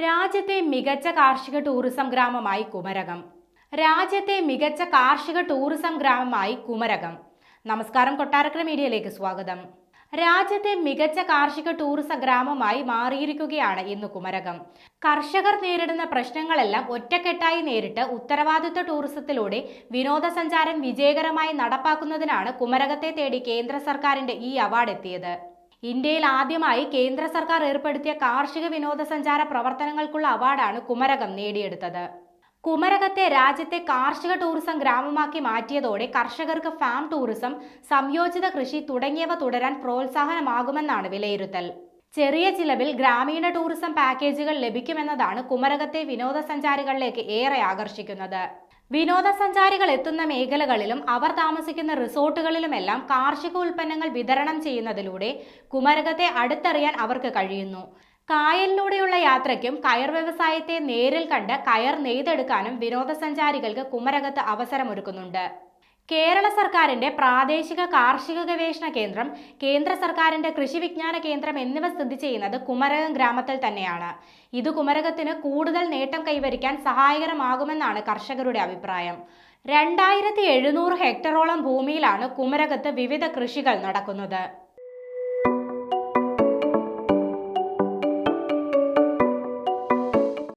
രാജ്യത്തെ മികച്ച കാർഷിക ടൂറിസം ഗ്രാമമായി കുമരകം. രാജ്യത്തെ മികച്ച കാർഷിക ടൂറിസം ഗ്രാമമായി കുമരകം. നമസ്കാരം, കൊട്ടാരക്കര മീഡിയയിലേക്ക് സ്വാഗതം. രാജ്യത്തെ മികച്ച കാർഷിക ടൂറിസം ഗ്രാമമായി മാറിയിരിക്കുകയാണ് ഇന്ന് കുമരകം. കർഷകർ നേരിടുന്ന പ്രശ്നങ്ങളെല്ലാം ഒറ്റക്കെട്ടായി നേരിട്ട് ഉത്തരവാദിത്വ ടൂറിസത്തിലൂടെ വിനോദസഞ്ചാരം വിജയകരമായി നടപ്പാക്കുന്നതിനാണ് കുമരകത്തെ തേടി കേന്ദ്ര സർക്കാരിന്റെ ഈ അവാർഡ് എത്തിയത്. ഇന്ത്യയിൽ ആദ്യമായി കേന്ദ്ര സർക്കാർ ഏർപ്പെടുത്തിയ കാർഷിക വിനോദസഞ്ചാര പ്രവർത്തനങ്ങൾക്കുള്ള അവാർഡാണ് കുമരകം നേടിയെടുത്തത്. കുമരകത്തെ രാജ്യത്തെ കാർഷിക ടൂറിസം ഗ്രാമമാക്കി മാറ്റിയതോടെ കർഷകർക്ക് ഫാം ടൂറിസം, സംയോജിത കൃഷി തുടങ്ങിയവ തുടരാൻ പ്രോത്സാഹനമാകുമെന്നാണ് വിലയിരുത്തൽ. ചെറിയ ചിലവിൽ ഗ്രാമീണ ടൂറിസം പാക്കേജുകൾ ലഭിക്കുമെന്നതാണ് കുമരകത്തെ വിനോദസഞ്ചാരികളിലേക്ക് ഏറെ ആകർഷിക്കുന്നത്. വിനോദസഞ്ചാരികൾ എത്തുന്ന മേഖലകളിലും അവർ താമസിക്കുന്ന റിസോർട്ടുകളിലുമെല്ലാം കാർഷിക ഉൽപ്പന്നങ്ങൾ വിതരണം ചെയ്യുന്നതിലൂടെ കുമരകത്തെ അടുത്തറിയാൻ അവർക്ക് കഴിയുന്നു. കായലിലൂടെയുള്ള യാത്രയ്ക്കും കയർ വ്യവസായത്തെ നേരിൽ കണ്ട് കയർ നെയ്തെടുക്കാനും വിനോദസഞ്ചാരികൾക്ക് കുമരകത്ത് അവസരമൊരുക്കുന്നുണ്ട്. കേരള സർക്കാരിന്റെ പ്രാദേശിക കാർഷിക ഗവേഷണ കേന്ദ്രം, കേന്ദ്ര സർക്കാരിന്റെ കൃഷി വിജ്ഞാന കേന്ദ്രം എന്നിവ സ്ഥിതി ചെയ്യുന്നത് കുമരകം ഗ്രാമത്തിൽ തന്നെയാണ്. ഇത് കുമരകത്തിന് കൂടുതൽ നേട്ടം കൈവരിക്കാൻ സഹായകരമാകുമെന്നാണ് കർഷകരുടെ അഭിപ്രായം. 2700 ഹെക്ടറോളം ഭൂമിയിലാണ് കുമരകത്ത് വിവിധ കൃഷികൾ നടക്കുന്നത്.